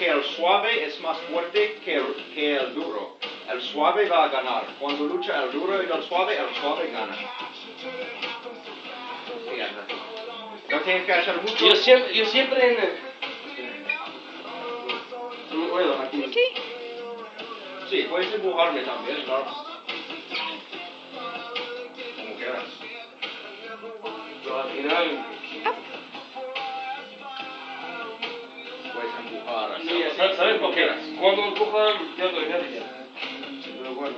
que el suave es más fuerte que el duro. El suave va a ganar. Cuando lucha el duro y el suave gana. Fíjate. No tienes que hacer mucho. Yo siempre no puedo aquí. Aquí. Sí, puedes empujarme también, claro. Como quieras. Pero al final... Puedes empujar. Sí, ¿sabes por qué? Cuando empujan, pierdo energía. Pero bueno.